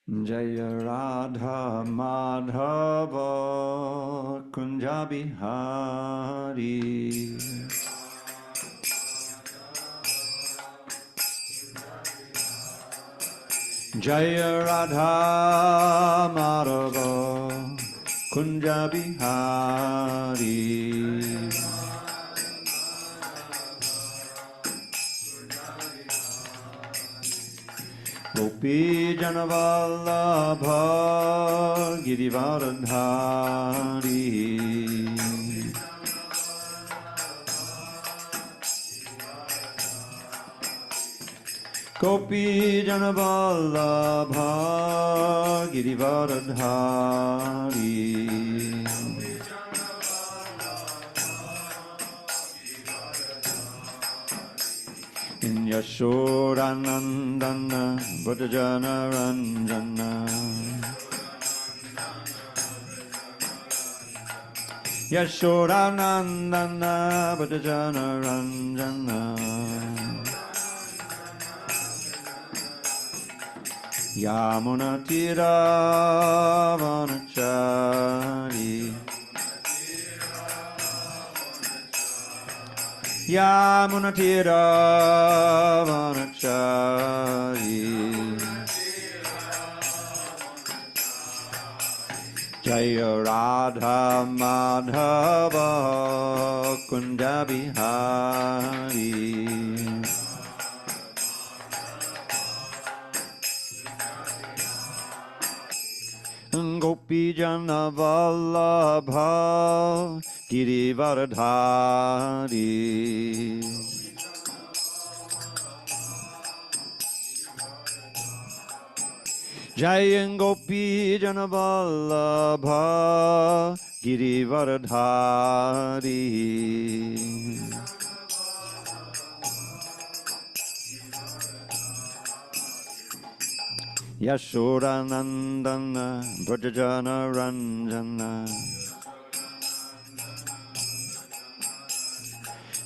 Jaya Radha Madhava Kunja Bihari Jaya Radha Madhava Kunja Bihari Gopi Janavallabha Girivaradhari Gopi Janavallabha Girivaradhari Yashodanandana Bhajana Ranjana Yashodanandana Bhajana Ranjana Yamuna Tira Vanachari Yamuna Tira Vanachari Jaya Radha Madhava Kunda Bihari Gopi Jana Vallabha Girivaradhari Jaya Gopi Jana Vallabha Girivaradhari Yashodanandana Brajajana Ranjana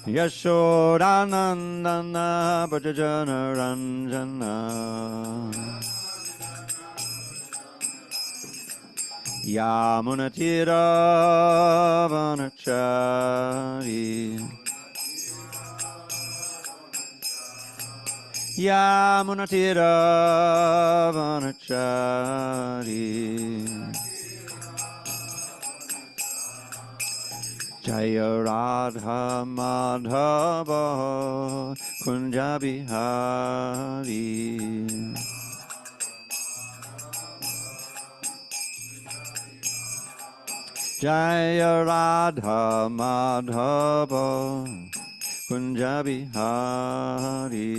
Yashodanandana Brajajana Ranjana Yamunatira Vanachari Yamunatira Vanachari Jaya Radha Madhava Kunja Bihari Jaya Radha Madhava Kunja Bihari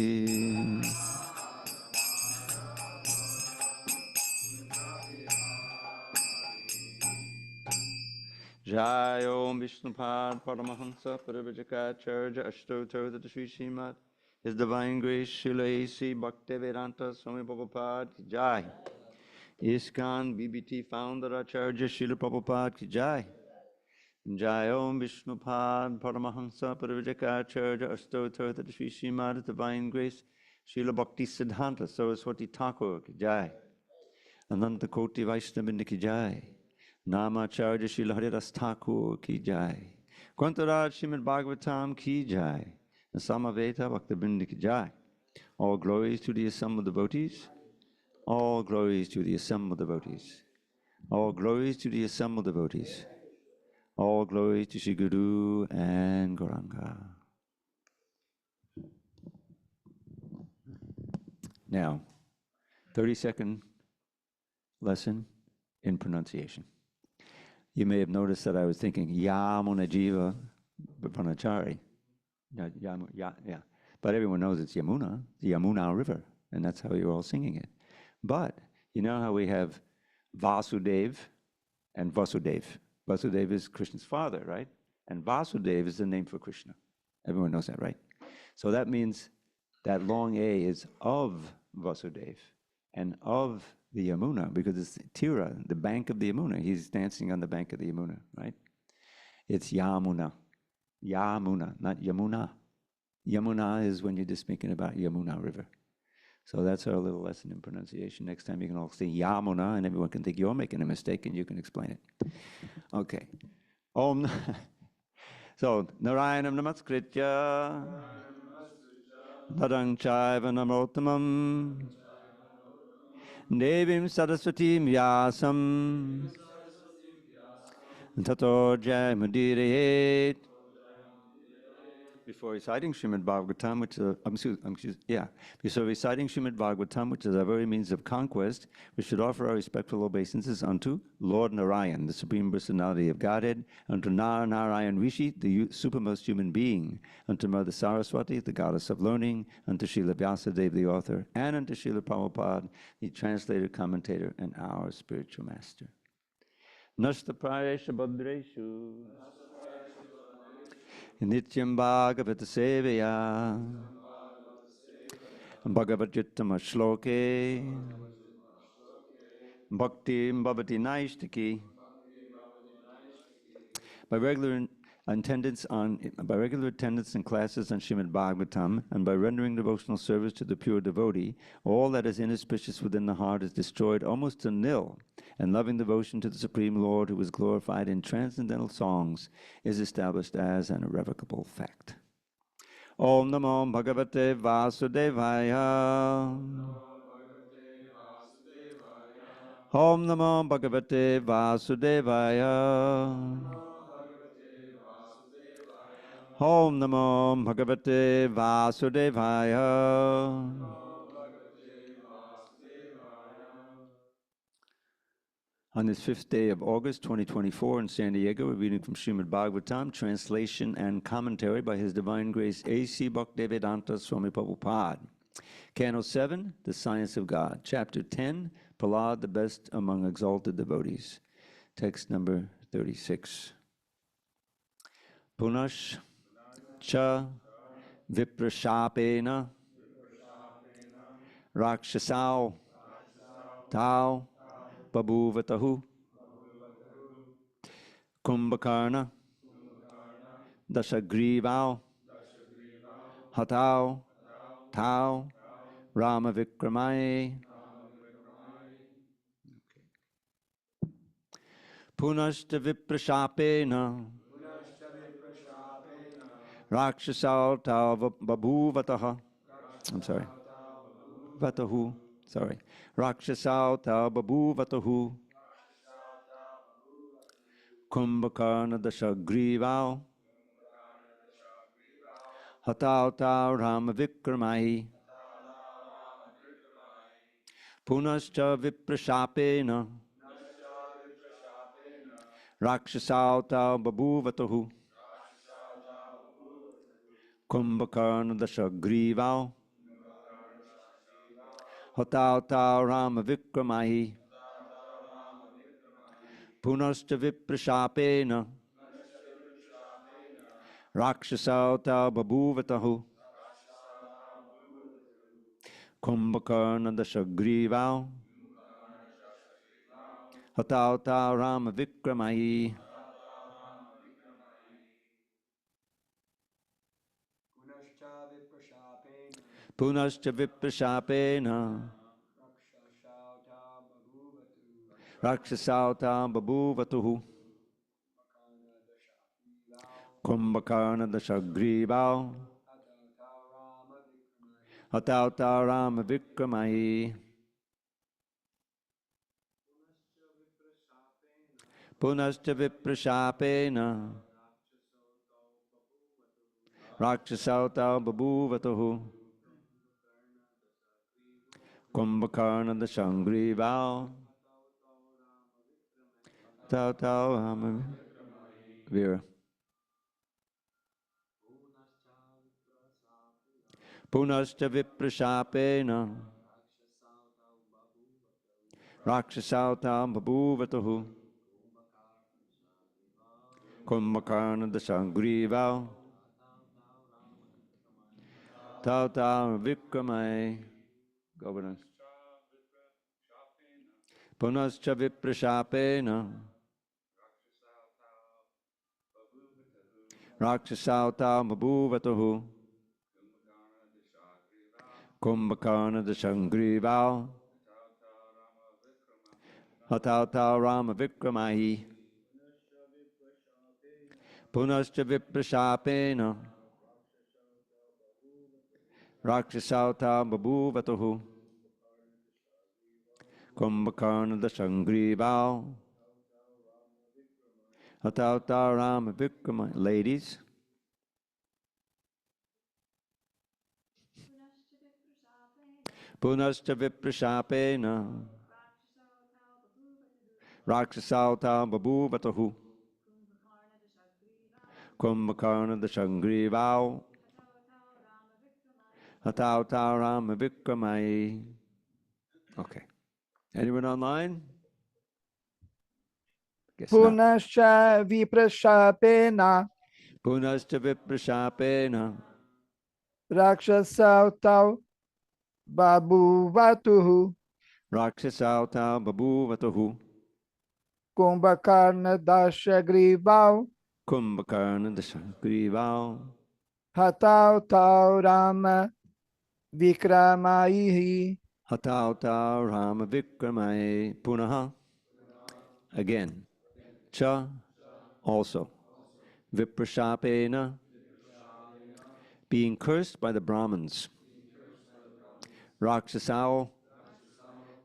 Jai Om Vishnupad Paramahansa Parivajikacharya Ashtotar Sri Srimad His Divine Grace Srila A.C. Bhaktivedanta Swami Prabhupada Ki Jai ISKCON BBT Founder Acharya Srila Prabhupada Ki Jai Jai Om Vishnupad Paramahansa Parivajikacharya Ashtotar Sri Srimad His Divine Grace Srila Bhakti Siddhanta Saraswati Thakur Ki Jai Ananta Koti Vaishnavindra Ki Jai Namacharya Srila Haridas Thakur Ki Jai Grantaraj Srimad Bhagavatam Ki Jai and Samaveta Bhaktabinda Ki Jai. All glories to the assembled devotees. All glories to the assembled devotees. All glories to the assembled devotees. All glories to Shri Guru and Gauranga. Now, 30-second lesson in pronunciation. You may have noticed that I was thinking Yamuna Jiva Pranachari. Yeah. But everyone knows it's Yamuna, the Yamuna River, and that's how you're all singing it. But you know how we have Vasudev and Vasudev. Vasudev is Krishna's father, right? And Vasudev is the name for Krishna. Everyone knows that, right? So that means that long A is of Vasudev and of the Yamuna, because it's Tira, the bank of the Yamuna. He's dancing on the bank of the Yamuna, right? It's Yamuna. Yamuna, not Yamuna. Yamuna is when you're just speaking about Yamuna River. So that's our little lesson in pronunciation. Next time you can all say Yamuna, and everyone can think you're making a mistake, and you can explain it. Okay. Om. So, Narayanam Namaskritya, Narang Chaiva Namottamam, Devim Saraswatim Vyasam, Tato Jayamudire. Before reciting Srimad Bhagavatam, before reciting Srimad Bhagavatam, which is our very means of conquest, we should offer our respectful obeisances unto Lord Narayan, the Supreme Personality of Godhead, unto Narayan Rishi, the supermost human being, unto Mother Saraswati, the goddess of learning, unto Srila Vyasadeva, the author, and unto Srila Prabhupada, the translator, commentator, and our spiritual master. Nasta Praresha Bhadreshu Nityam Bhagavata Sevaya Bhagavad-yuttama Shloke Bhakti Bhavati Naishtaki. By regular attendance in classes on Srimad Bhagavatam, and by rendering devotional service to the pure devotee, all that is inauspicious within the heart is destroyed almost to nil, and loving devotion to the Supreme Lord, who is glorified in transcendental songs, is established as an irrevocable fact. Om Namo Bhagavate Vasudevaya. Om Namo Bhagavate Vasudevaya. Om Namo Bhagavate Vasudevaya. On this 5th day of August, 2024, in San Diego, we're reading from Srimad Bhagavatam, translation and commentary by His Divine Grace A.C. Bhaktivedanta Swami Prabhupada. Canto 7, The Science of God. Chapter 10, Prahlad, the Best Among Exalted Devotees. Text number 36. Punash cha viprashapena rakshasau tau babuvatahu kumbhakarna dashagrivau hatau tau rama vikramai. Punashta viprashapena rakshasau tau babuvataha. I'm sorry. Vatahu. Sorry. Rakshasau tau babuvatahu. Kumbhakarna dashagrivau hatau tau rama vikramai. Punascha viprashapena rakshasau tau babuvatahu. Kumbhakarna dashagrivau hatau tau rama vikramai. Punascha viprashapena rakshasau tau babuvatahu. Kumbhakarna dashagrivau hatau tau rama vikramai. Punascha viprashapena rakshasau tau babuvatahu. Kumbhakarna dashagrivau hatau tau rama vikramai. Punascha viprashapena rakshasau tau babuvatahu. Kumbhakarna dashagrivau hatau tau rama Vera. Punascha viprashapena rakshasau tau babuvatahu. Kumbhakarna dashagrivau hatau tau vikramai. Governance. Punascha viprashapena rakshasau tau babuvatahu. Kumbhakarna Dasangrival, Hatauta Rama Vikramahi, Punascha Viprashapena, Rakshasauta Babuvatahu, Kumbhakarna Dasangrival, Hatauta Rama Vikramahi. Ladies. Punascha Viprashapena, Rakshasauta Babuvatahu, Kumbhakarna Dasangrival, Hatauta Rama Vikramai. Okay. Anyone online? Guess not. Punascha Viprashapena, Punascha Viprashapena, Rakshasauta Babuvatuhu, Rakshasauta Babuvatahu, Kumbhakarna Dashagrival, Kumbhakarna Dasangrival, Hatauta Rama Vikramaihi. Hatauta Rama Vikramai. Punaha. Again. Cha. Also. Viprashapena. Being cursed by the Brahmins. Rakshasao.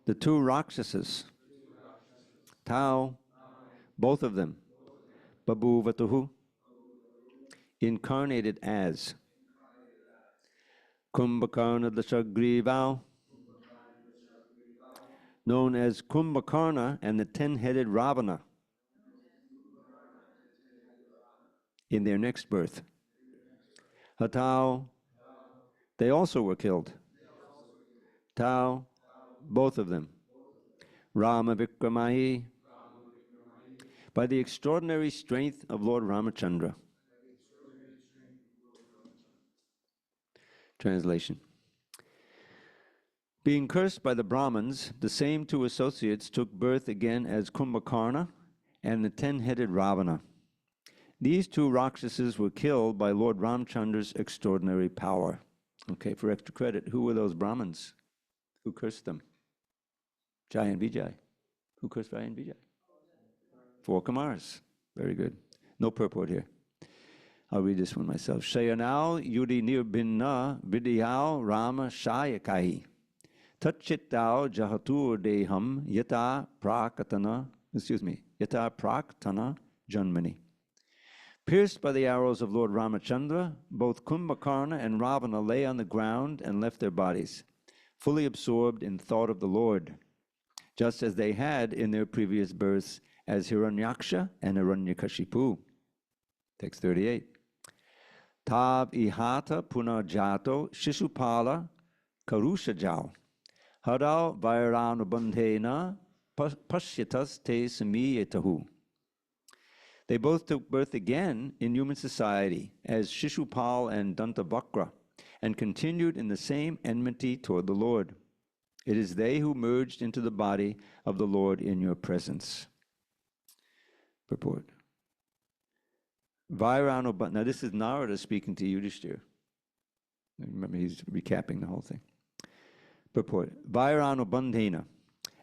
The two Rakshasas. Tau. Both of them. Babuvatuhu. Incarnated as. Kumbhakarna Dasagrival, known as Kumbhakarna and the 10-headed Ravana in their next birth. Hatau, they also were killed. Tau, both of them. Rama Vikramahi, by the extraordinary strength of Lord Ramachandra. Translation. Being cursed by the Brahmins, the same two associates took birth again as Kumbhakarna and the 10-headed Ravana. These two Rakshasas were killed by Lord Ramachandra's extraordinary power. Okay, for extra credit, who were those Brahmins? Who cursed them? Jaya and Vijaya. Who cursed Jaya and Vijaya? 4 Kumars. Very good. No purport here. I'll read this one myself. Shayanao Yudi Nirbinna Vidyao Rama Shayakahi. Tatchittao Jahatur Deham Yata Praktana Janmani. Pierced by the arrows of Lord Ramachandra, both Kumbhakarna and Ravana lay on the ground and left their bodies, fully absorbed in thought of the Lord, just as they had in their previous births as Hiranyaksha and Hiranyakashipu. Text 38. Tab ihata punarjato shishupala karushajao. Hadao vairanubandhena pashyatas te samiyetahu. They both took birth again in human society as Shishupal and Dantavakra and continued in the same enmity toward the Lord. It is they who merged into the body of the Lord in your presence. Purport. Now this is Narada speaking to Yudhishthira. Remember, he's recapping the whole thing. Purport. Vairanubandhena.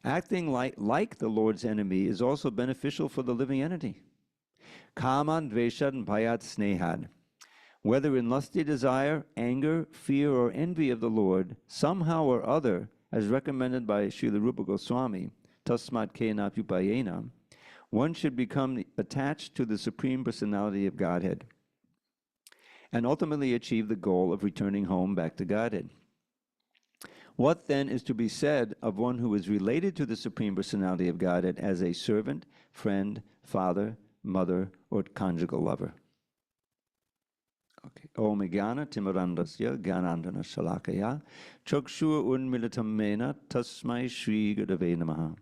Acting like the Lord's enemy is also beneficial for the living entity. Kaman, dveshad, and bhayat snehad. Whether in lusty desire, anger, fear, or envy of the Lord, somehow or other, as recommended by Srila Rupa Goswami, tasmat kena pupayena, one should become attached to the Supreme Personality of Godhead and ultimately achieve the goal of returning home back to Godhead. What then is to be said of one who is related to the Supreme Personality of Godhead as a servant, friend, father, mother, or conjugal lover? Okay. Om Jnana Timarandasya Jnanandana Shalakaya Chakshur Unmilitam Mena Tasmai Shri Gurave Namaha.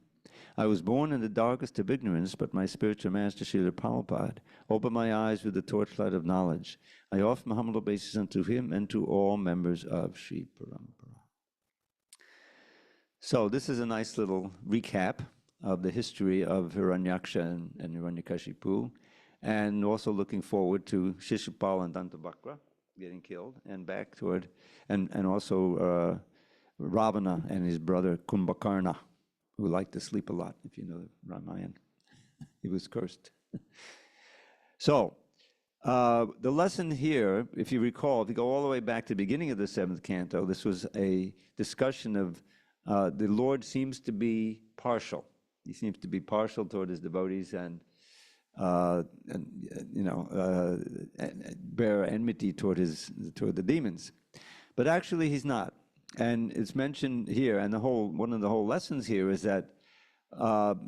I was born in the darkest of ignorance, but my spiritual master Srila Prabhupada opened my eyes with the torchlight of knowledge. I offer my humble obeisance unto him and to all members of Sri Parampara. So this is a nice little recap of the history of Hiranyaksha and Hiranyakashipu, and also looking forward to Shishupal and Dantavakra getting killed and back toward, and also Ravana and his brother Kumbhakarna, who liked to sleep a lot, if you know the Ramayana. He was cursed. So, the lesson here, if you recall, if you go all the way back to the beginning of the 7th canto, this was a discussion of the Lord seems to be partial. He seems to be partial toward his devotees and bear enmity toward the demons. But actually, he's not. And it's mentioned here, and one of the whole lessons here is that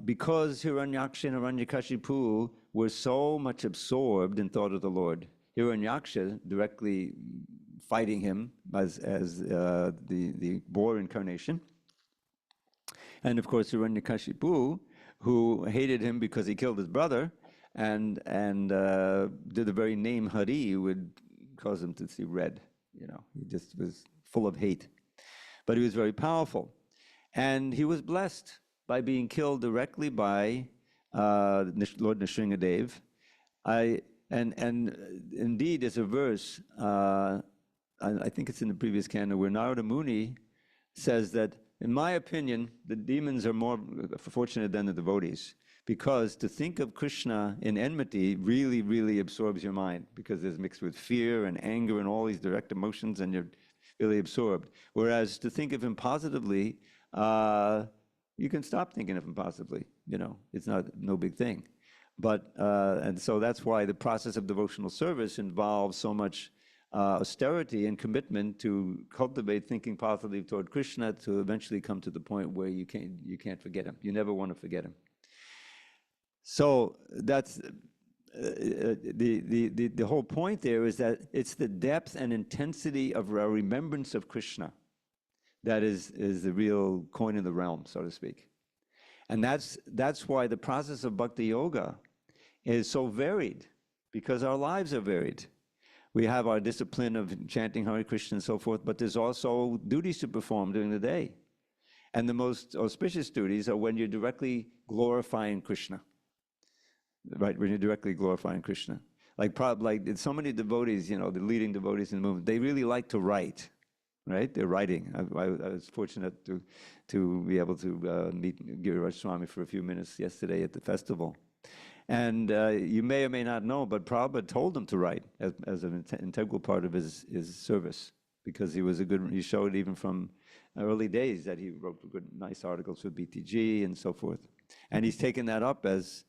because Hiranyaksha and Hiranyakashipu were so much absorbed in thought of the Lord, Hiranyaksha directly fighting him as the boar incarnation, and of course Hiranyakashipu, who hated him because he killed his brother, and the very name Hari would cause him to see red. You know, he just was full of hate. But he was very powerful. And he was blessed by being killed directly by Lord Nrsingadev. And indeed, there's a verse, I think it's in the previous canto, where Narada Muni says that, in my opinion, the demons are more fortunate than the devotees, because to think of Krishna in enmity really, really absorbs your mind, because it's mixed with fear and anger and all these direct emotions, and you're really absorbed. Whereas to think of him positively, you can stop thinking of him positively. You know, it's no big thing. But and so that's why the process of devotional service involves so much austerity and commitment to cultivate thinking positively toward Krishna, to eventually come to the point where you can't forget him. You never want to forget him. So that's the whole point there, is that it's the depth and intensity of our remembrance of Krishna that is the real coin in the realm, so to speak. And that's why the process of bhakti yoga is so varied, because our lives are varied. We have our discipline of chanting Hare Krishna and so forth, but there's also duties to perform during the day. And the most auspicious duties are when you're directly glorifying Krishna. Right, when you're directly glorifying Krishna. Like so many devotees, you know, the leading devotees in the movement, they really like to write, right? They're writing. I was fortunate to be able to meet Giriraj Swami for a few minutes yesterday at the festival. And you may or may not know, but Prabhupada told him to write as an integral part of his service, because he showed even from early days that he wrote good, nice articles for BTG and so forth. And he's taken that up as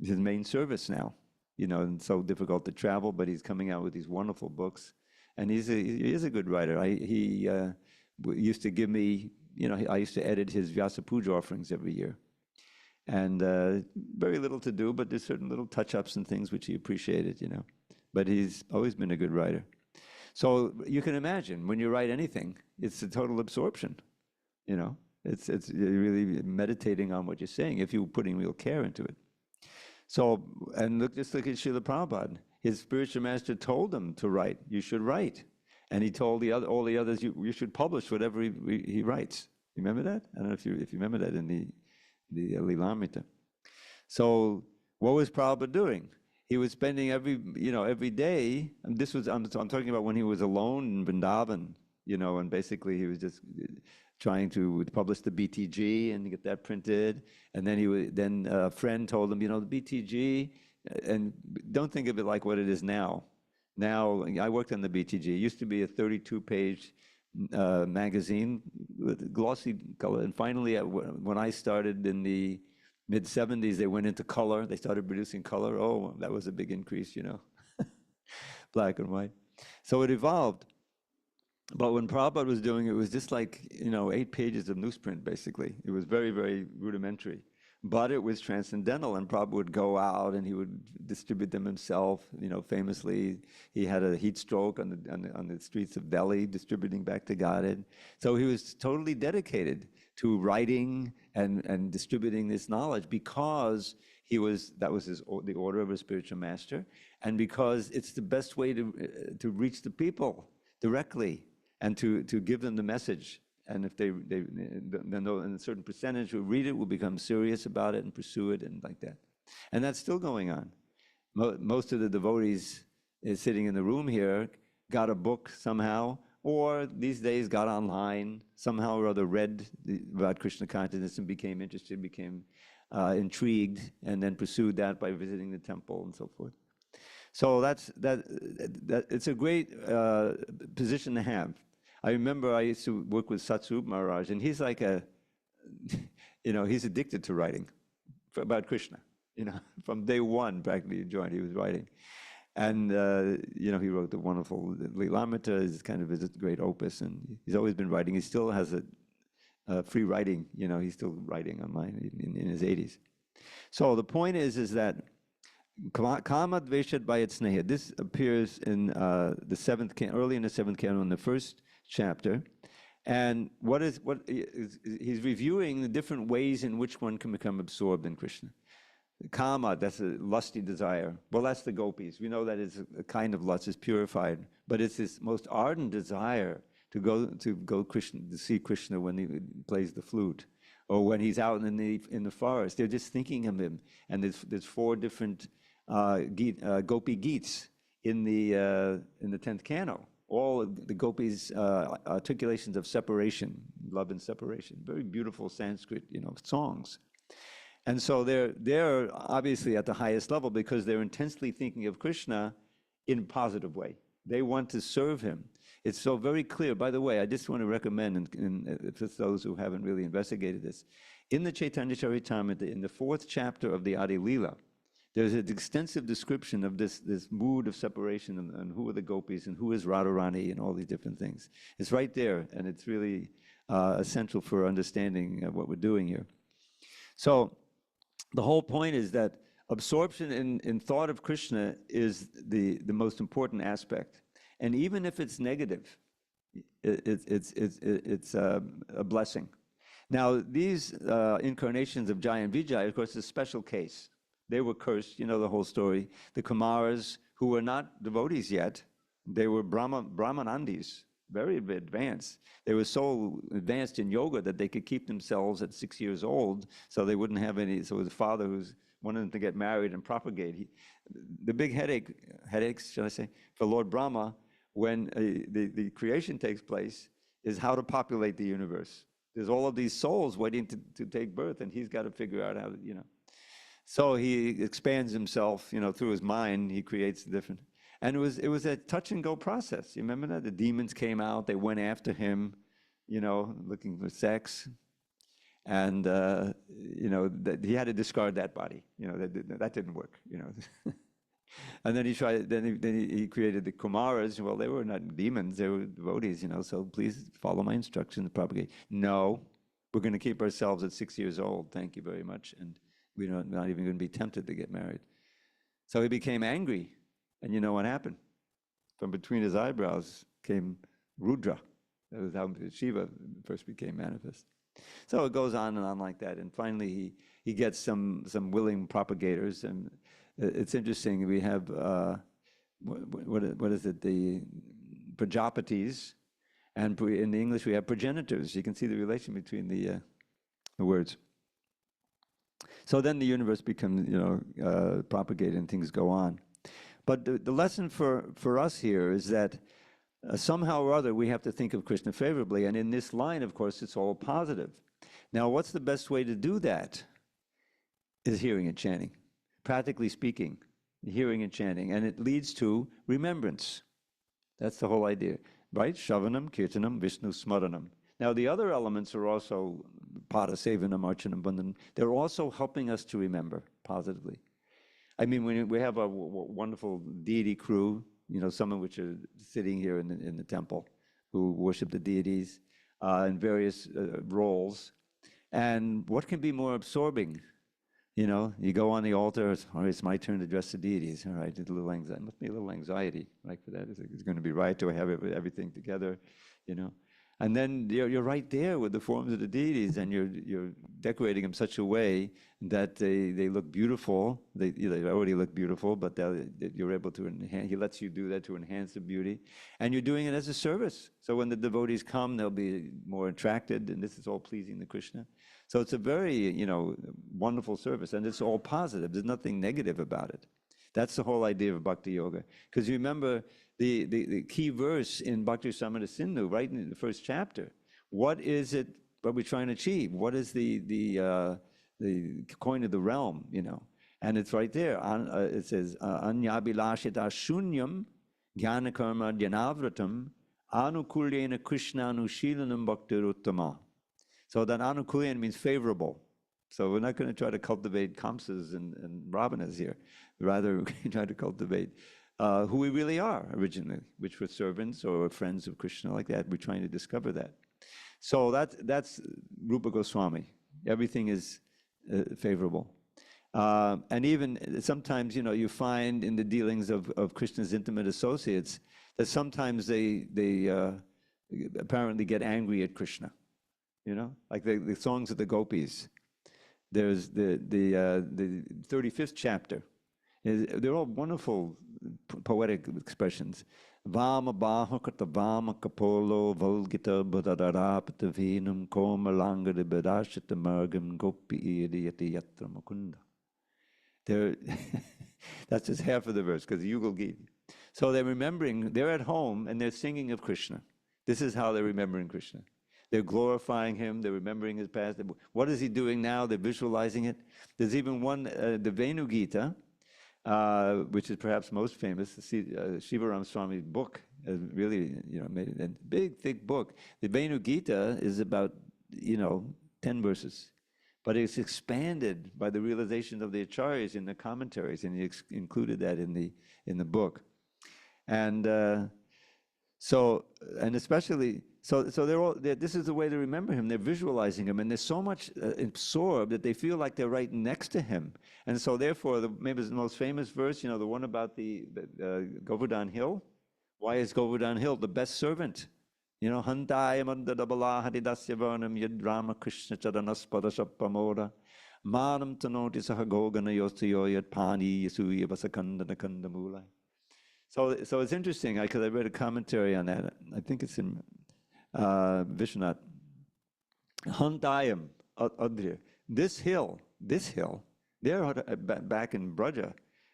his main service now, you know, and so difficult to travel, but he's coming out with these wonderful books, and he is a good writer. He used to give me, you know, I used to edit his Vyasa Puja offerings every year, and very little to do, but there's certain little touch-ups and things which he appreciated, you know, but he's always been a good writer. So you can imagine, when you write anything, it's a total absorption, you know, it's really meditating on what you're saying if you're putting real care into it. So, and just look at Srila Prabhupada. His spiritual master told him to write. You should write. And he told all the others, you should publish whatever he writes. You remember that? I don't know if you remember that in the Lilamrita. So what was Prabhupada doing? He was spending every day, and this was, I'm talking about when he was alone in Vrindavan, you know, and basically he was just trying to publish the BTG and get that printed. And then a friend told him, you know, the BTG, and don't think of it like what it is now. Now, I worked on the BTG. It used to be a 32-page magazine with glossy color. And finally, when I started in the mid-'70s, they went into color. They started producing color. Oh, that was a big increase, you know, black and white. So it evolved. But when Prabhupada was doing it, it was just like, you know, 8 pages of newsprint, basically. It was very, very rudimentary. But it was transcendental, and Prabhupada would go out and he would distribute them himself. You know, famously, he had a heat stroke on the streets of Delhi, distributing back to Godhead. So he was totally dedicated to writing and distributing this knowledge, because that was the order of his spiritual master, and because it's the best way to reach the people directly and to give them the message. And if then a certain percentage who read it will become serious about it and pursue it and like that. And that's still going on. Most of the devotees sitting in the room here got a book somehow, or these days got online, somehow or other read about Krishna consciousness and became interested, became intrigued, and then pursued that by visiting the temple and so forth. So that it's a great position to have. I remember I used to work with Satsarup Maharaj, and he's like he's addicted to writing about Krishna. From day one, practically he joined, he was writing. And, he wrote the wonderful Lilamrita, is kind of his great opus, and he's always been writing. He still has a free writing, he's still writing online in his 80s. So the point is that Kama Dveshat Bayat Sneha, this appears in the seventh early in the seventh canon, in the first chapter. And he's reviewing the different ways in which one can become absorbed in Krishna. Kama, that's a lusty desire. Well, that's the gopis. We know that it's a kind of lust, it's purified, but it's this most ardent desire to go Krishna, to see Krishna when he plays the flute, or when he's out in the forest. They're just thinking of him. And there's 4 different gopi geets in the 10th canto. All of the gopis' articulations of separation, love and separation. Very beautiful Sanskrit, songs. And so they're obviously at the highest level because they're intensely thinking of Krishna in a positive way. They want to serve him. It's so very clear. By the way, I just want to recommend, for those who haven't really investigated this, in the Chaitanya Charitamrita, in the 4th chapter of the Adi Leela, there's an extensive description of this mood of separation and who are the gopis and who is Radharani and all these different things. It's right there, and it's really essential for understanding what we're doing here. So the whole point is that absorption in thought of Krishna is the most important aspect. And even if it's negative, it's a blessing. Now, these incarnations of Jaya and Vijaya, of course, is a special case. They were cursed, the whole story. The Kumaras, who were not devotees yet, they were Brahmanandis, very advanced. They were so advanced in yoga that they could keep themselves at 6 years old, so they wouldn't have any. So his father, who's wanted them to get married and propagate, the big headaches, shall I say, for Lord Brahma, when the creation takes place, is how to populate the universe. There's all of these souls waiting to take birth, and he's got to figure out how to, So he expands himself, through his mind. He creates different. And it was a touch and go process. You remember that? The demons came out. They went after him, looking for sex. And, he had to discard that body. That didn't work, And then he tried. Then he created the Kumaras. Well, they were not demons; they were devotees. So please follow my instructions to propagate. No, we're going to keep ourselves at 6 years old. Thank you very much, and we're not even going to be tempted to get married. So he became angry, and you know what happened? From between his eyebrows came Rudra. That was how Shiva first became manifest. So it goes on and on like that, and finally he gets some willing propagators. And it's interesting. We have what is it? The Prajapatis, and in the English we have progenitors. You can see the relation between the words. So then the universe becomes propagated and things go on. But the lesson for us here is that somehow or other we have to think of Krishna favorably, and in this line, of course, it's all positive. Now, what's the best way to do that? Is hearing and chanting. Practically speaking, hearing and chanting, and it leads to remembrance. That's the whole idea, right? Shravanam, Kirtanam, Vishnu Smaranam. Now, the other elements are also Pada Sevanam, Archanam, Bandhanam. They're also helping us to remember positively. I mean, we have a wonderful deity crew, some of which are sitting here in the temple, who worship the deities in various roles. And what can be more absorbing? You go on the altar, all right, it's my turn to address the deities. All right, a little anxiety, must be a little anxiety, right, for that. It's going to be right, do I have everything together, And then you're right there with the forms of the deities, and you're decorating them such a way that they look beautiful. They already look beautiful, but you're able to enhance. He lets you do that to enhance the beauty, and you're doing it as a service. So when the devotees come, they'll be more attracted, and this is all pleasing to Krishna. So it's a very wonderful service, and it's all positive. There's nothing negative about it. That's the whole idea of Bhakti Yoga. Because you remember the key verse in Bhakti Samhita Sindhu, right in the first chapter. What is it, what we're trying to achieve? What is the coin of the realm, you know? And it's right there. It says, Anyabhilashita shunyam jnanakarma dhyanavratam anukulyena krishnanushilanam bhaktiruttama. So that anukulyan means favorable. So we're not going to try to cultivate Kamsas and Ravanas here. Rather, we try to cultivate who we really are originally, which were servants or friends of Krishna like that. We're trying to discover that. So that's Rupa Goswami. Everything is favorable. And even sometimes, you know, you find in the dealings of Krishna's intimate associates that sometimes they apparently get angry at Krishna. You know, like the songs of the gopis. There's the 35th chapter. They're all wonderful poetic expressions. Vama baha kata vama kapolo volgita budadarapata venum komalanga de bedashita margam gopi idiyati yatra mukunda. That's just half of the verse, because the Yugal Gita. So they're remembering, they're at home and they're singing of Krishna. This is how they're remembering Krishna. They're glorifying him, they're remembering his past. What is he doing now? They're visualizing it. There's even one, the Venu Gita, which is perhaps most famous, Shivaram Swami's book, really, you know, made a big, thick book. The Venu Gita is about, 10 verses. But it's expanded by the realization of the acharyas in the commentaries, and he included that in the book. And especially, they're all. This is the way they remember him. They're visualizing him, and they're so much absorbed that they feel like they're right next to him. And so, therefore, maybe the most famous verse, the one about the Govardhan Hill. Why is Govardhan Hill the best servant? Handaya mandadabala hadidasya varnam yad Rama Krishna charanaspadashapamoda manam tanoti sahagogana yosayo yad pani yasuya vasakandana kandamula. So it's interesting, because I read a commentary on that. I think it's in Vishnu. Handayam Adri. This hill, they're back in Braja.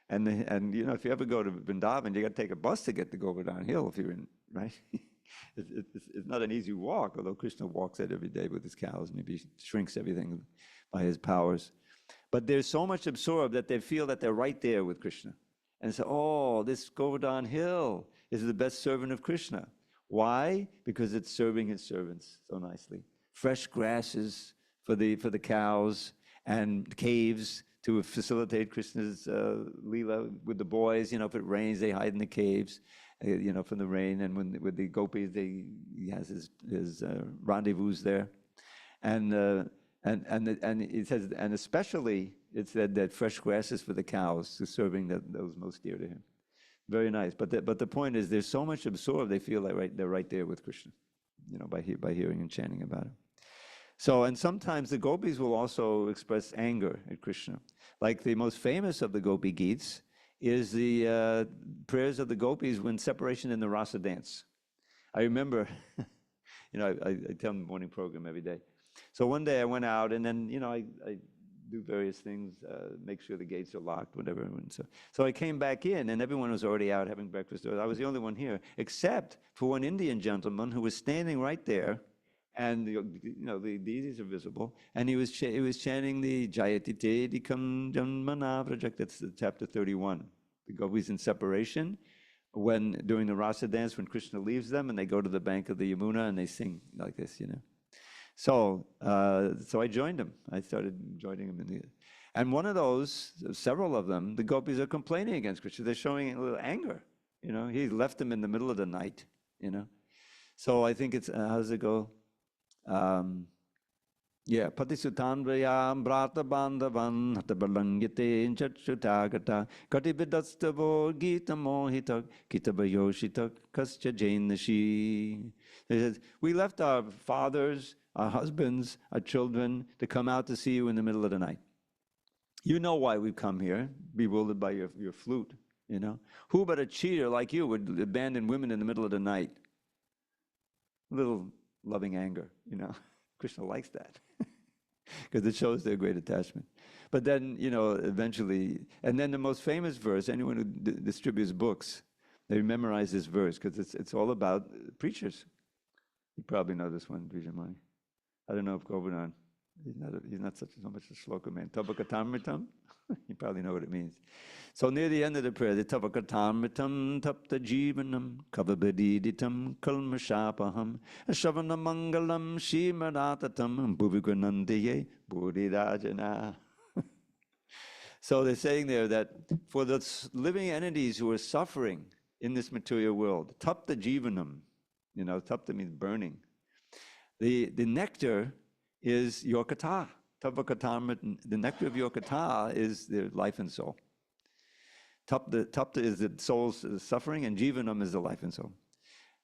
And if you ever go to Vrindavan, you got to take a bus to get to Govardhan Hill if you're in, right? It's not an easy walk, although Krishna walks it every day with his cows. Maybe he shrinks everything by his powers. But they're so much absorbed that they feel that they're right there with Krishna. And so, this Govardhan Hill is the best servant of Krishna. Why? Because it's serving his servants so nicely. Fresh grasses for the cows, and caves to facilitate Krishna's Leela with the boys. If it rains, they hide in the caves, from the rain. And with the gopis, he has his rendezvous there. And it says, and especially it said that fresh grasses for the cows, is serving those most dear to him. Very nice. But the point is, they're so much absorbed, they feel like they're right there with Krishna, by hearing and chanting about him. So, and sometimes the gopis will also express anger at Krishna. Like the most famous of the gopi Gits is the prayers of the gopis when separation in the rasa dance. I remember, I tell them the morning program every day. So one day I went out, and then, I do various things, make sure the gates are locked, whatever. And so I came back in, and everyone was already out having breakfast. I was the only one here, except for one Indian gentleman who was standing right there, and the deities are visible, and he was chanting the Jayati Te Dikam Janmana Project. That's chapter 31. The gopis in separation, during the rasa dance, when Krishna leaves them, and they go to the bank of the Yamuna, and they sing like this, So I joined him. I started joining him and one of those, several of them, the gopis are complaining against Krishna. They're showing a little anger. He left them in the middle of the night. So I think it's how does it go? Patisutanvrayam brata bandhavan hatabalangite inchachutagata katividastavo gita mohita kitabayoshita kascha jainashi. He says, we left our fathers, our husbands, our children to come out to see you in the middle of the night. You know why we've come here, bewildered by your flute, Who but a cheater like you would abandon women in the middle of the night? A little loving anger, Krishna likes that. because it shows their great attachment. But then, eventually, and then the most famous verse, anyone who distributes books, they memorize this verse because it's all about preachers. You probably know this one, Vijaya. I don't know if Govardhan, he's not so much a shloka man. Tapakatamritam, you probably know what it means. So near the end of the prayer, the tapakatamritam tapta jivanam kavabadiditam kalmashapaham shavanamangalam shimaratatam bhuvigunandiye buddhirajana. So they're saying there that for the living entities who are suffering in this material world, tapta jivanam, tapta means burning. The nectar is your kata. The nectar of your kata is the life and soul. Tapta is the soul's suffering, and jivanam is the life and soul.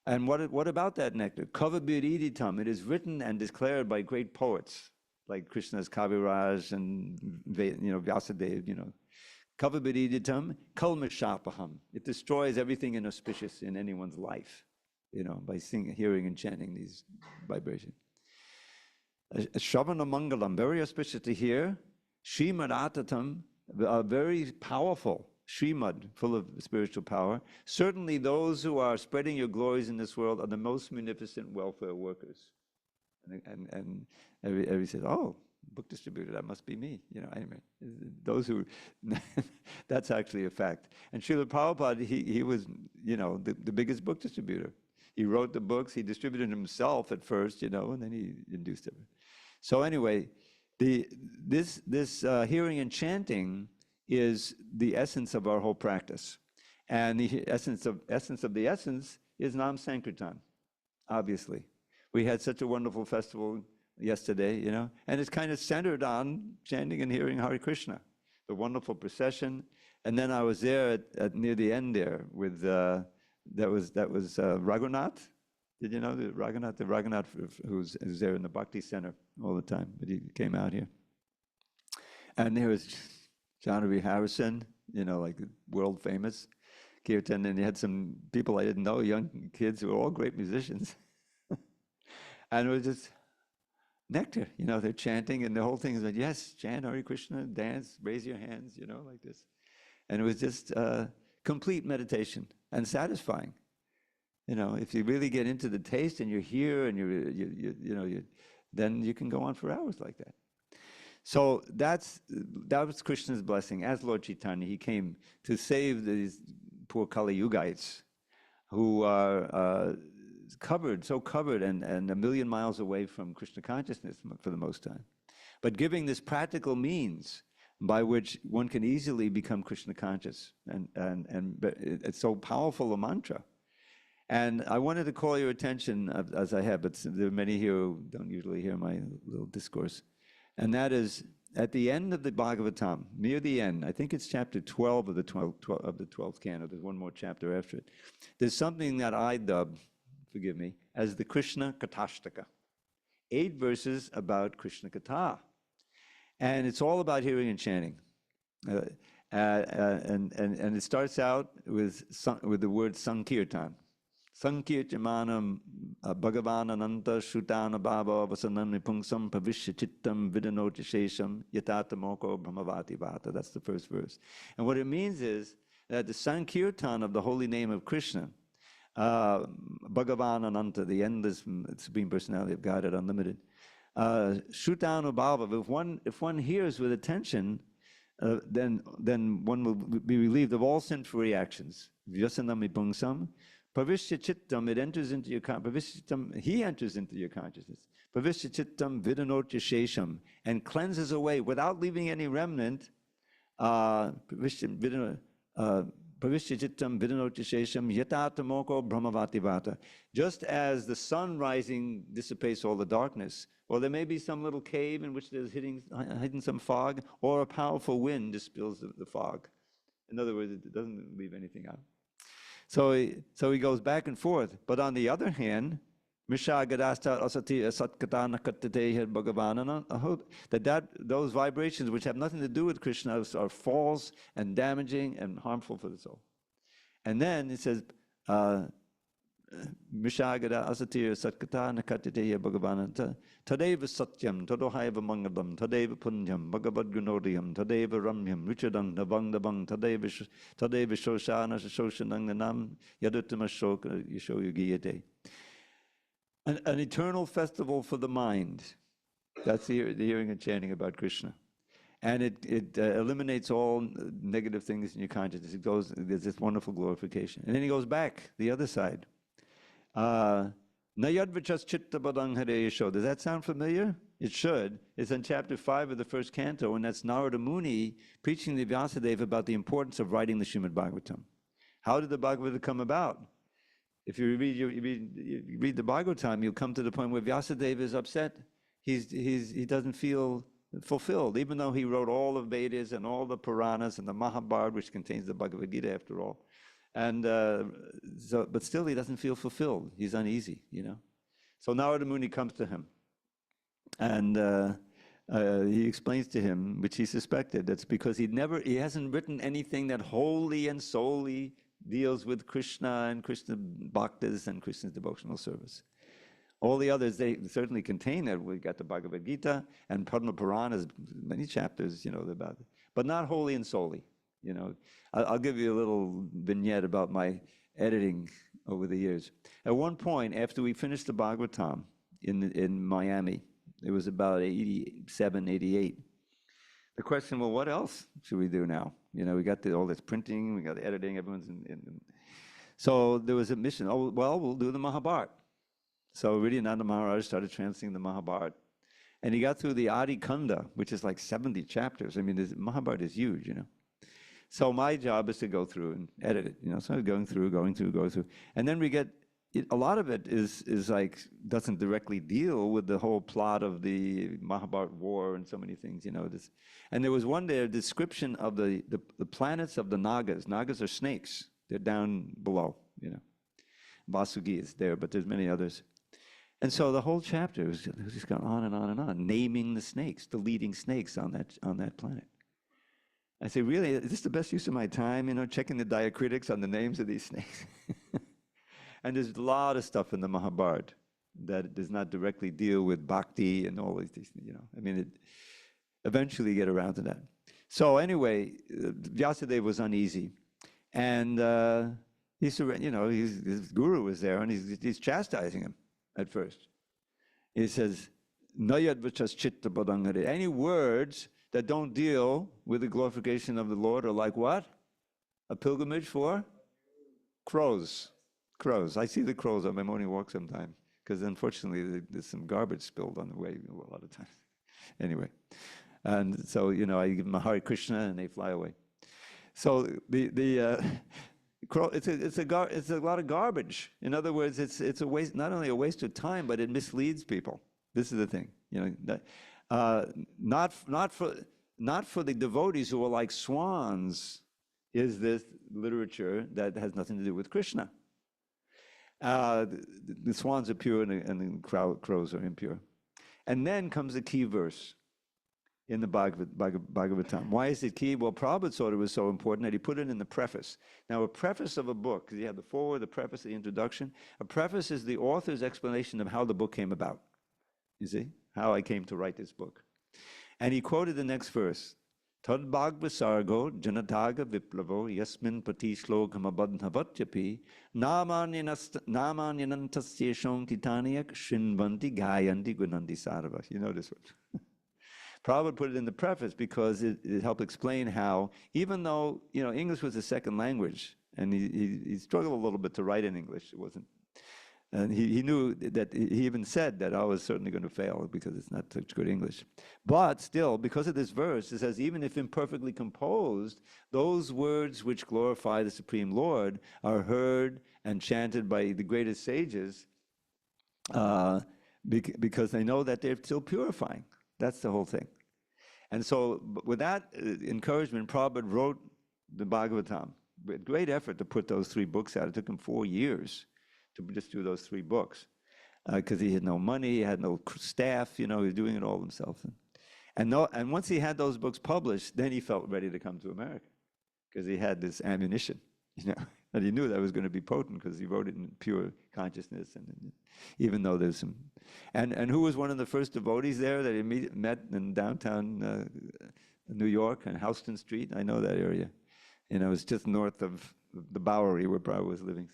And what about that nectar? Kavabiriditam. It is written and declared by great poets like Krishna's Kaviraj and Vyasadeva. Kavabiriditam kalmashapaham. It destroys everything inauspicious in anyone's life, by hearing and chanting these vibrations. Shravana Mangalam, very auspicious to hear. Srimad Atatam, very powerful. Srimad, full of spiritual power. Certainly those who are spreading your glories in this world are the most munificent welfare workers. And everybody says, oh, book distributor, that must be me. Anyway, those who, that's actually a fact. And Srila Prabhupada, he was, the biggest book distributor. He wrote the books, he distributed himself at first, and then he induced it. So anyway, this hearing and chanting is the essence of our whole practice. And the essence of the essence is Nam Sankirtan, obviously. We had such a wonderful festival yesterday, and it's kind of centered on chanting and hearing Hare Krishna, the wonderful procession. And then I was there at near the end there with, that was Raghunath. Did you know the Raghunath who's there in the Bhakti Center all the time, but he came out here. And there was John V. Harrison, like world famous kirtan, and you had some people I didn't know, young kids who were all great musicians. And it was just nectar, they're chanting, and the whole thing is like, yes, chant Hare Krishna, dance, raise your hands, like this. And it was just complete meditation and satisfying. If you really get into the taste and you're here and then you can go on for hours like that. So that was Krishna's blessing. As Lord Chaitanya, he came to save these poor Kali Yugites who are so covered and a million miles away from Krishna consciousness for the most time. But giving this practical means by which one can easily become Krishna conscious. And it's so powerful a mantra. And I wanted to call your attention, as I have, but there are many here who don't usually hear my little discourse. And that is, at the end of the Bhagavatam, near the end, I think it's chapter 12 of the 12th canto, there's one more chapter after it, there's something that I dub, forgive me, as the Krishna Katashtaka. 8 verses about Krishna Katha. And it's all about hearing and chanting. And it starts out with the word Sankirtan. Sankirtamanam Bhagavanananta Shrutana Bhava Vasanam Nipungsam Pavishya Chittam Vidanoti Shesham Yatata Moko Brahmavati Vata. That's the first verse. And what it means is that the Sankirtan of the holy name of Krishna, Bhagavanananta, the endless Supreme Personality of Godhead, unlimited, Shrutana Bhava, if one hears with attention, then one will be relieved of all sinful reactions. Vyasanam Nipungsam. Pavishya Chittam, it enters into your he enters into your consciousness. Pavishya Chittam Vidanotya Shesham, and cleanses away without leaving any remnant. Pavishya Chittam Vidanotya Shesham Yatata Moko Brahmavati Vata. Just as the sun rising dissipates all the darkness, or there may be some little cave in which there's hidden some fog, or a powerful wind dispels the fog. In other words, it doesn't leave anything out. So he goes back and forth. But on the other hand, that those vibrations which have nothing to do with Krishna are false and damaging and harmful for the soul. And then it says, Mishagada asatir satkata nakatiteya bhagavana tadeva satyam tadohaiva mangalam tadeva punyam bhagavad gunodiyam tadeva ramyam richadang navang tadeva shoshana shoshananganam yaduttama shoka yashoyugiyate. An eternal festival for the mind. That's the hearing and chanting about Krishna. And it eliminates all negative things in your consciousness. It goes, there's this wonderful glorification. And then he goes back, the other side. Does that sound familiar? It should. It's in chapter 5 of the first canto, and that's Narada Muni preaching to Vyasadeva about the importance of writing the Srimad Bhagavatam. How did the Bhagavatam come about? If you read the Bhagavatam, you'll come to the point where Vyasadeva is upset. He doesn't feel fulfilled, even though he wrote all the Vedas and all the Puranas and the Mahabharata, which contains the Bhagavad Gita after all. And but still he doesn't feel fulfilled. He's uneasy, you know. So Narada Muni comes to him, and he explains to him, which he suspected, that's because he hasn't written anything that wholly and solely deals with Krishna and Krishna bhaktas and Krishna's devotional service. All the others, they certainly contain it. We got the Bhagavad Gita and Padma Puranas, many chapters, you know, about it, but not wholly and solely. You know, I'll give you a little vignette about my editing over the years. At one point, after we finished the Bhagavatam in Miami, it was about 87, 88. The question, well, what else should we do now? You know, we got all this printing, we got the editing, everyone's in. So there was a mission, oh, well, we'll do the Mahabharata. So Ridhyananda Maharaj started translating the Mahabharata. And he got through the Adi Kanda, which is like 70 chapters. I mean, the Mahabharata is huge, you know. So my job is to go through and edit it, you know. So going through. And then we get, a lot of it is like, doesn't directly deal with the whole plot of the Mahabharata war and so many things, you know. And there was one day a description of the planets of the Nagas. Nagas are snakes. They're down below, you know. Vasuki is there, but there's many others. And so the whole chapter was just going on and on and on, naming the snakes, the leading snakes on that planet. I say, really, is this the best use of my time, you know, checking the diacritics on the names of these snakes? And there's a lot of stuff in the Mahabharata that does not directly deal with Bhakti and all these things, you know. I mean, eventually get around to that. So anyway, Vyasadeva was uneasy. And you know, his guru was there, and he's chastising him at first. He says, any words that don't deal with the glorification of the Lord are like what? A pilgrimage for? Crows. Crows. I see the crows on my morning walk sometimes, because unfortunately there's some garbage spilled on the way a lot of times. Anyway, and so, you know, I give them a Hare Krishna and they fly away. So it's a lot of garbage. In other words, it's a waste, not only a waste of time, but it misleads people. This is the thing, you know. Not for the devotees who are like swans is this literature that has nothing to do with Krishna. The swans are pure and the crows are impure. And then comes the key verse in the Bhagavatam. Why is it key? Well, Prabhupada thought it was so important that he put it in the preface. Now, a preface of a book, because you have the foreword, the preface, the introduction. A preface is the author's explanation of how the book came about. You see? How I came to write this book. And he quoted the next verse. Tad bhagvasargo janataga viplavo yasmin pati shlokam abadhavatyapi namanyanantasyeshon titaniyak shinvanti gayanti gunandi sarva. You know this one. Prabhupada put it in the preface because it helped explain how, even though, you know, English was a second language, and he struggled a little bit to write in English. It wasn't, and he knew that, he even said that I was certainly going to fail because it's not such good English. But still, because of this verse, it says, even if imperfectly composed, those words which glorify the Supreme Lord are heard and chanted by the greatest sages because they know that they're still purifying. That's the whole thing. And so with that encouragement, Prabhupada wrote the Bhagavatam with great effort to put those 3 books out. It took him 4 years to just do those 3 books because he had no money, he had no staff, you know, he was doing it all himself. And once he had those books published, then he felt ready to come to America because he had this ammunition, you know. And he knew that was going to be potent because he wrote it in pure consciousness. And even though there's some, and who was one of the first devotees there that he met in downtown New York on Houston Street? I know that area. And it was just north of the Bowery where Prabhupada was living.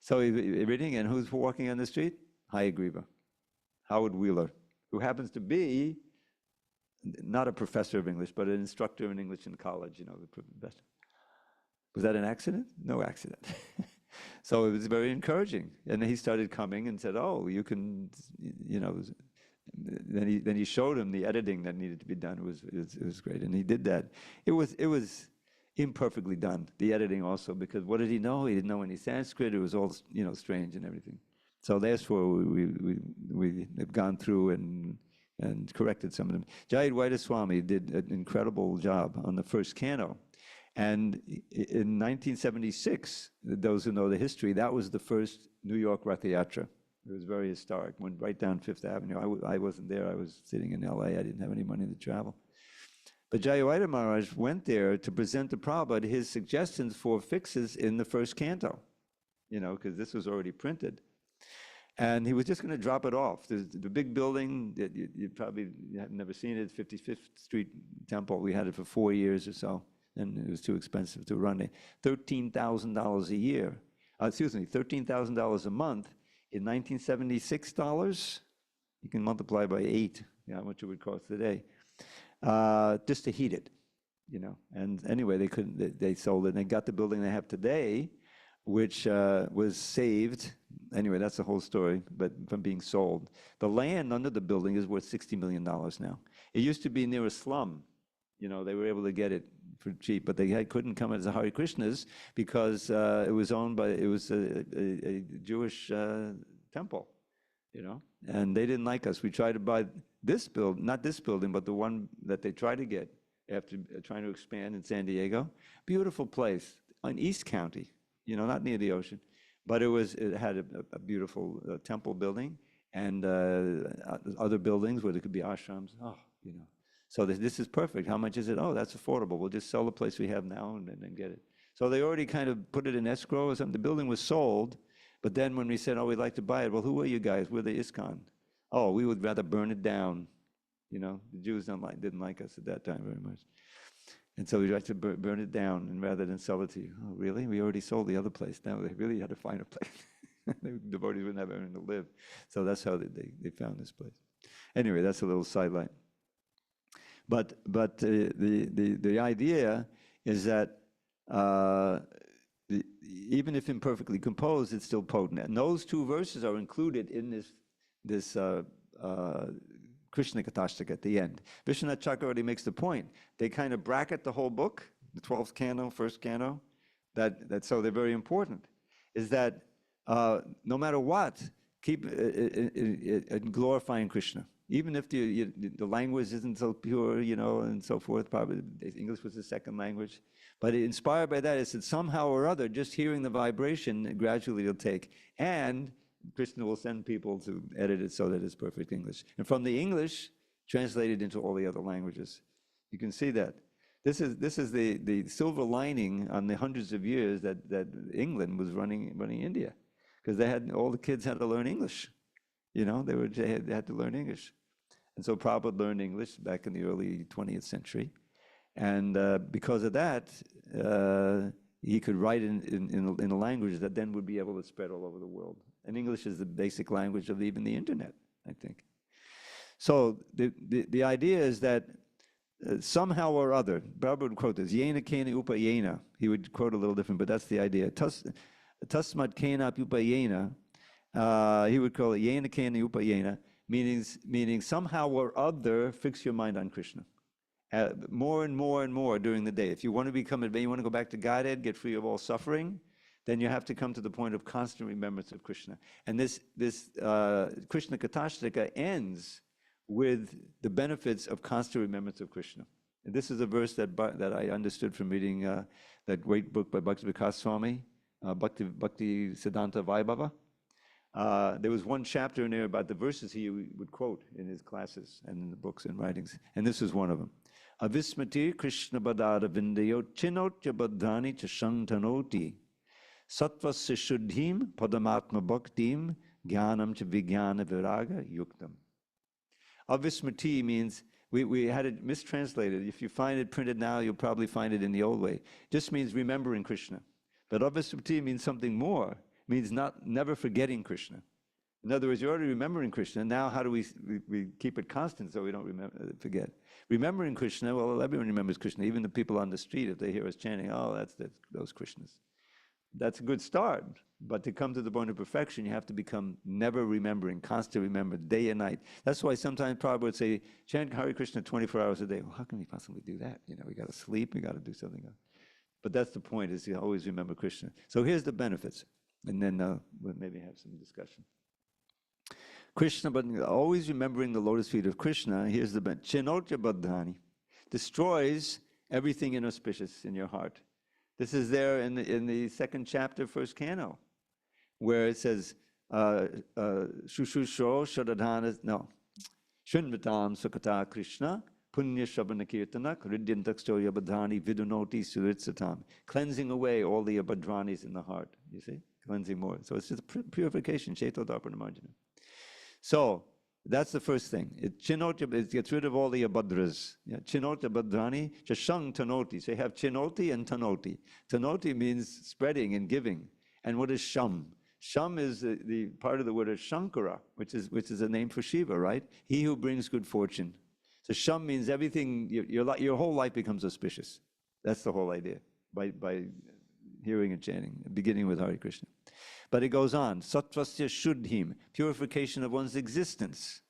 So he reading, and who's walking on the street? Hayagriva, Howard Wheeler, who happens to be not a professor of English, but an instructor in English in college, you know, the professor. Was that an accident? No accident. So it was very encouraging. And he started coming and said, oh, you can, you know, then he showed him the editing that needed to be done. It was great. And he did that. It was imperfectly done, the editing also, because what did he know? He didn't know any Sanskrit. It was all, you know, strange and everything. So therefore, we have gone through and corrected some of them. Jaya Dravida Swami did an incredible job on the first canto. And in 1976, those who know the history, that was the first New York Rath Yatra. It was very historic, went right down Fifth Avenue. I wasn't there, I was sitting in LA, I didn't have any money to travel. But Jayavada Maharaj went there to present to Prabhupada his suggestions for fixes in the first canto, you know, because this was already printed. And he was just going to drop it off. There's the big building that you probably have never seen it, 55th Street Temple. We had it for 4 years or so, and it was too expensive to run it. $13,000 a year, $13,000 a month. In 1976 dollars, you can multiply by 8, how much it would cost today, just to heat it, you know. And anyway, they couldn't. They sold it, and they got the building they have today, which was saved. Anyway, that's the whole story, but from being sold. The land under the building is worth $60 million now. It used to be near a slum. You know, they were able to get it for cheap, but they couldn't come as a Hare Krishnas because it was owned by, it was a Jewish temple, you know, and they didn't like us. We tried to buy this building, not this building, but the one that they tried to get after trying to expand in San Diego. Beautiful place in East County, you know, not near the ocean, but it had a beautiful temple building and other buildings where there could be ashrams. Oh, you know. So this is perfect. How much is it? Oh, that's affordable. We'll just sell the place we have now and then get it. So they already kind of put it in escrow or something. The building was sold, but then when we said, oh, we'd like to buy it, well, who are you guys? We're the ISKCON. Oh, we would rather burn it down. You know, the Jews didn't like us at that time very much. And so we tried to burn it down and rather than sell it to you. Oh, really? We already sold the other place. Now they really had to find a place. The devotees wouldn't have anywhere to live. So that's how they found this place. Anyway, that's a little sideline. But the idea is that even if imperfectly composed, it's still potent. And those two verses are included in this Krishna Katashtak at the end. Vishwanath Chakravarti makes the point. They kind of bracket the whole book, the 12th canto, first canto, that so they're very important, is that no matter what, keep glorifying Krishna. Even if the language isn't so pure, you know, and so forth, probably English was the second language. But inspired by that, it said somehow or other, just hearing the vibration, gradually it'll take. And Krishna will send people to edit it so that it's perfect English. And from the English, translated into all the other languages. You can see that. This is the silver lining on the hundreds of years that England was running India. Because all the kids had to learn English. You know, they had to learn English. And so Prabhupada learned English back in the early 20th century. And because of that, he could write in a language that then would be able to spread all over the world. And English is the basic language of even the internet, I think. So the idea is that somehow or other, Prabhupada would quote this, yena kena upa yena. He would quote a little different, but that's the idea. Tasmat kena upa yena. He would call it yena kena upa yena, meaning somehow or other fix your mind on Krishna. More and more and more during the day. If you want to you want to go back to Godhead, get free of all suffering, then you have to come to the point of constant remembrance of Krishna. And this Krishna Katashtaka ends with the benefits of constant remembrance of Krishna. And this is a verse that I understood from reading that great book by Bhakti Vikas Swami, Bhakti Siddhanta Vaibhava. There was one chapter in there about the verses he would quote in his classes and in the books and writings, and this is one of them. Avismati Krishna Badada Vindayo Chinotya Badhani Chashantanoti Sattvasya shuddhim padamatma bhaktim jnanam cha vijnana viraga yuktam. Avismriti means, we had it mistranslated. If you find it printed now, you'll probably find it in the old way. Just means remembering Krishna. But avismriti means something more. It means never forgetting Krishna. In other words, you're already remembering Krishna. Now how do we keep it constant so we don't forget? Remembering Krishna, well, everyone remembers Krishna. Even the people on the street, if they hear us chanting, oh, that's those Krishnas. That's a good start. But to come to the point of perfection, you have to become never remembering, constant remember, day and night. That's why sometimes Prabhupada would say, chant Hare Krishna 24 hours a day. Well, how can we possibly do that? You know, we got to sleep, we got to do something else. But that's the point, is you always remember Krishna. So here's the benefits. And then we'll maybe have some discussion. Krishna, but always remembering the lotus feet of Krishna, here's the benefit. Chinotya Baddhani, destroys everything inauspicious in your heart. This is there in the second chapter, first canto, where it says, Shushusho Shadadhana, no, Shinvatam Sukata Krishna, Punya Shabana Kirtana, Ridyantaksto Yabadhani, Vidunoti Suritsatam, cleansing away all the Abhadranis in the heart, you see? Cleansing more. So it's just purification, Chaitodharpana Marjana. So that's the first thing. It gets rid of all the abhadras. Yeah, Chinota Badrani, Chashang Tanoti. So you have Chinoti and Tanoti. Tanoti means spreading and giving. And what is Sham? Sham is the part of the word is Shankara, which is a name for Shiva, right? He who brings good fortune. So Sham means everything, your whole life becomes auspicious. That's the whole idea, by hearing and chanting, beginning with Hare Krishna. But it goes on, Sattvasya Shuddhim, purification of one's existence.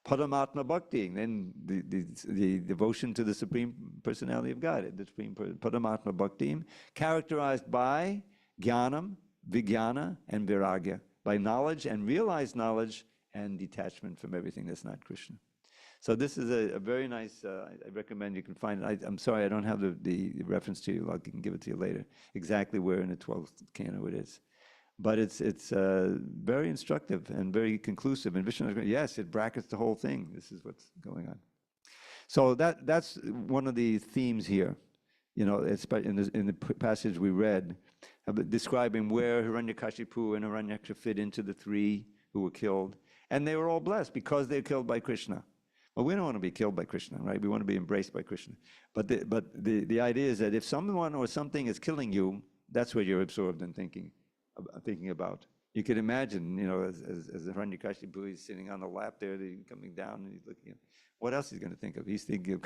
Paramatma Bhakti, then the devotion to the Supreme Personality of Godhead, the Supreme Paramatma Bhakti, characterized by Jnanam, Vijnana, and Viragya, by knowledge and realized knowledge and detachment from everything that's not Krishna. So this is a very nice, I recommend you can find it. I'm sorry, I don't have the reference to you. I can give it to you later, exactly where in the 12th canto it is. But it's very instructive and very conclusive. And Vishnu, yes, it brackets the whole thing. This is what's going on. So that's one of the themes here. You know, it's in the passage we read, describing where Hiranyakashipu and Hiranyaksha fit into the three who were killed. And they were all blessed because they were killed by Krishna. Well, we don't want to be killed by Krishna, right? We want to be embraced by Krishna. But the idea is that if someone or something is killing you, that's what you're absorbed in thinking about. You can imagine, you know, as Hiranyakashipu is sitting on the lap there, coming down, and he's looking at what else he's going to think of. He's thinking of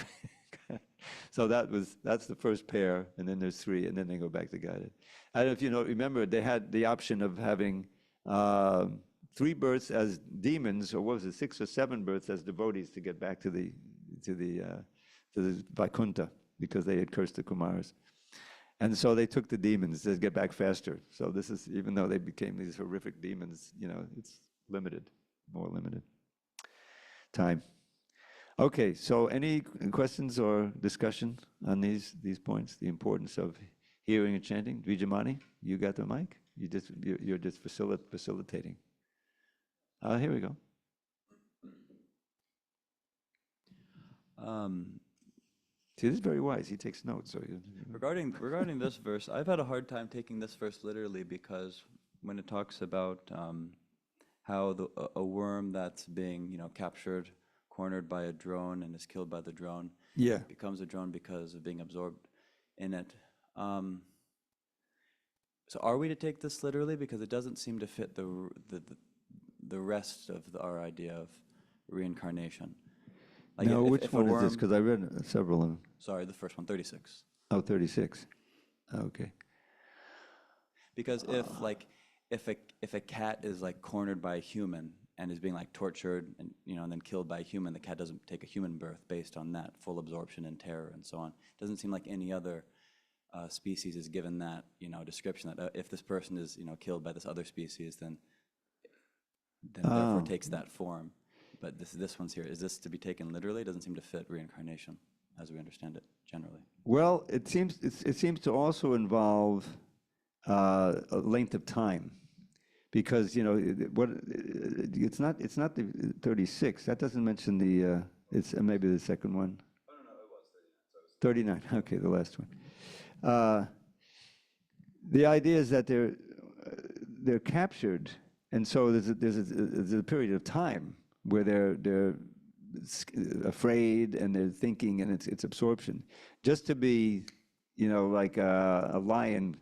so that's the first pair, and then there's three, and then they go back to Godhead. I don't know if you know, remember they had the option of having 3 births as demons, or what was it, 6 or 7 births as devotees to get back to the Vaikuntha, because they had cursed the Kumaras. And so they took the demons to get back faster. So this is, even though they became these horrific demons, you know, it's limited, more limited time. Okay, so any questions or discussion on these points? The importance of hearing and chanting. Vijamani, you got the mic? You're just facilitating. Here we go. See, this is very wise. He takes notes. So regarding this verse, I've had a hard time taking this verse literally, because when it talks about how a worm that's being, you know, captured, cornered by a drone, and is killed by the drone, becomes a drone because of being absorbed in it. So are we to take this literally, because it doesn't seem to fit the rest of our idea of reincarnation? Like no, which one is this? Because I read several of them. Sorry, the first one, 36. Oh, 36. Okay. Because if a cat is like cornered by a human and is being like tortured and, you know, and then killed by a human, the cat doesn't take a human birth based on that full absorption and terror and so on. It doesn't seem like any other species is given that, you know, description that if this person is, you know, killed by this other species, then therefore takes that form. But this one's here. Is this to be taken literally? It doesn't seem to fit reincarnation as we understand it generally. Well, it seems to also involve a length of time, because, you know, it's not the 36. That doesn't mention the it's maybe the second one. Oh no, it was 39. So 39. Okay, the last one. The idea is that they're captured, and so there's a period of time where they're afraid and they're thinking, and it's absorption. Just to be, like a lion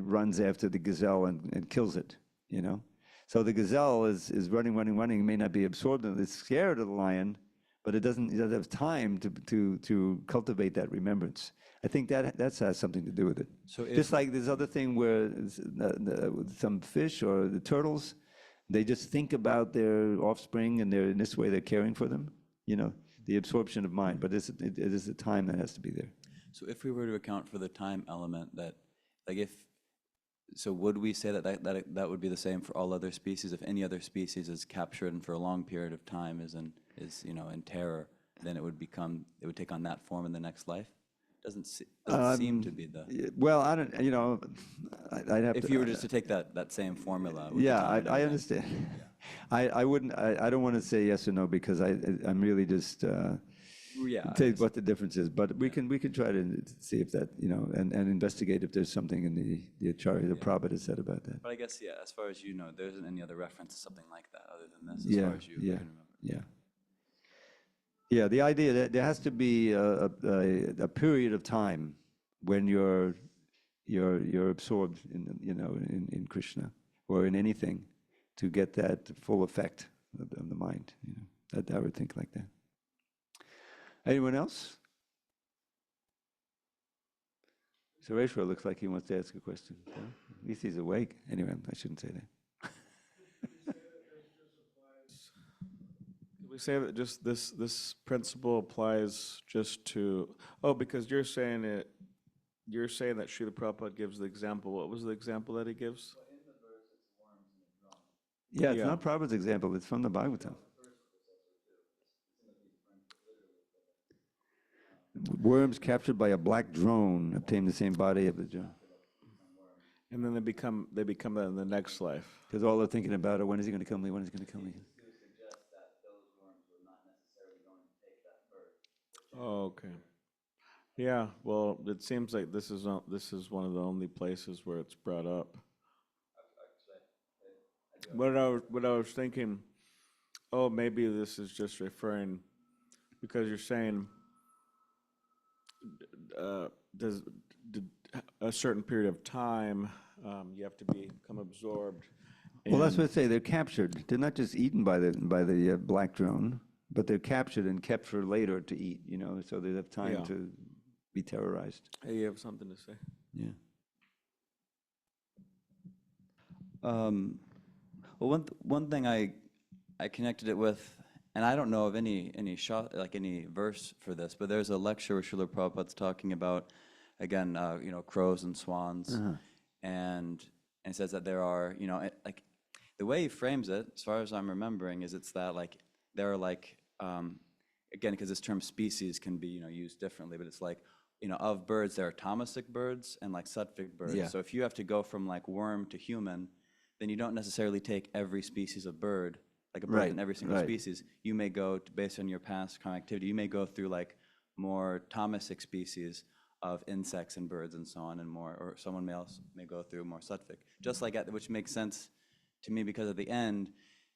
runs after the gazelle and kills it, So the gazelle is running, may not be absorbed, and it's scared of the lion, but it doesn't have time to cultivate that remembrance. I think that has something to do with it. So Just like this other thing where some fish or the turtles, they just think about their offspring, and in this way they're caring for them, the absorption of mind. But it is a time that has to be there. So if we were to account for the time element, so would we say that would be the same for all other species? If any other species is captured and for a long period of time is in terror, then it would take on that form in the next life? Doesn't seem to be the. Well, I don't. I'd have. If you were just to take that same formula. With Yeah, the time I understand. I wouldn't. I don't want to say yes or no because I'm really just. Take what the difference is, but we can try to see if that and investigate if there's something in the Acharya, the Prabhupada said about that. But I guess as far as you know, there isn't any other reference to something like that other than this, as far as you can remember. Yeah. The idea that there has to be a period of time when you're absorbed in Krishna or in anything to get that full effect of the mind. That I would think like that. Anyone else? Sureshwar looks like he wants to ask a question. At least he's awake. Anyway, I shouldn't say that. We say that just this principle applies just to because you're saying that Srila Prabhupada gives the example. What was the example that he gives? Yeah, it's not Prabhupada's example. It's from the Bhagavatam. Worms captured by a black drone obtain the same body of the drone. And then they become that in the next life. Because all they're thinking about when is he going to kill me? When is he going to kill me? Oh, okay. Yeah. Well, it seems like this is one of the only places where it's brought up. What I was thinking, maybe this is just referring because you're saying. Does a certain period of time you have to become absorbed? Well, that's what I say. They're captured. They're not just eaten by the black drone, but they're captured and kept for later to eat. So they have time to be terrorized. Hey, you have something to say? Yeah. Well, one thing I connected it with. And I don't know of any verse for this, but there's a lecture where Srila Prabhupada's talking about, again, crows and swans, and it says that there are, like the way he frames it, as far as I'm remembering, is it's that there are again, because this term species can be used differently, but it's of birds there are tamasic birds and sattvic birds. Yeah. So if you have to go from worm to human, then you don't necessarily take every species of bird. Like a bird in every single species, you may go based on your past karmic activity. You may go through more tamasic species of insects and birds and so on, and more, or someone else may go through more sattvic. Just like that, which makes sense to me because at the end,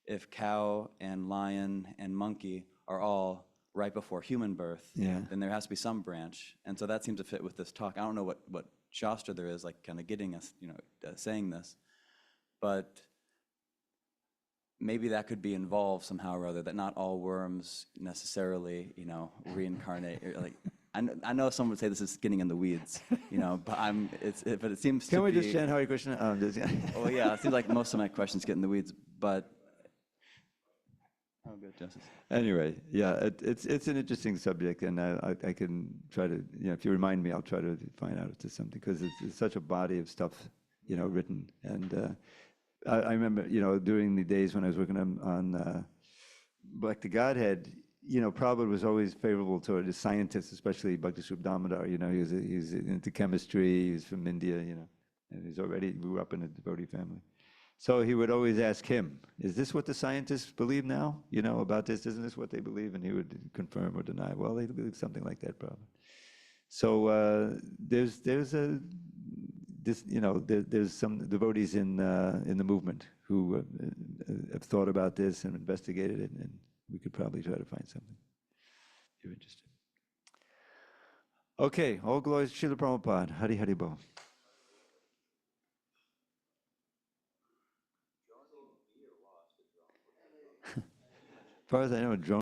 if cow and lion and monkey are all right before human birth, then there has to be some branch, and so that seems to fit with this talk. I don't know what shastra there is kind of getting us, saying this, but. Maybe that could be involved somehow or other, that not all worms necessarily, reincarnate. I know someone would say this is getting in the weeds, but but it seems Can we just chant Hare Krishna? Well, yeah, it seems like most of my questions get in the weeds, but. Oh, good, Justice. Anyway, it's an interesting subject, and I can try to, if you remind me, I'll try to find out if there's something, because it's such a body of stuff, written, and. I remember, during the days when I was working on Bhakti Godhead, Prabhupada was always favorable toward the scientists, especially Bhakti Swarup Damodar. He was into chemistry. He was from India, and he grew up in a devotee family. So he would always ask him, "Is this what the scientists believe now? About this? Isn't this what they believe?" And he would confirm or deny. Well, they believe something like that, Prabhupada. So there's this, there's some devotees in the movement who have thought about this and investigated it, and we could probably try to find something if you're interested. Okay, all glories to Srila Prabhupada. Hari Hari Bol. As far as I know, drone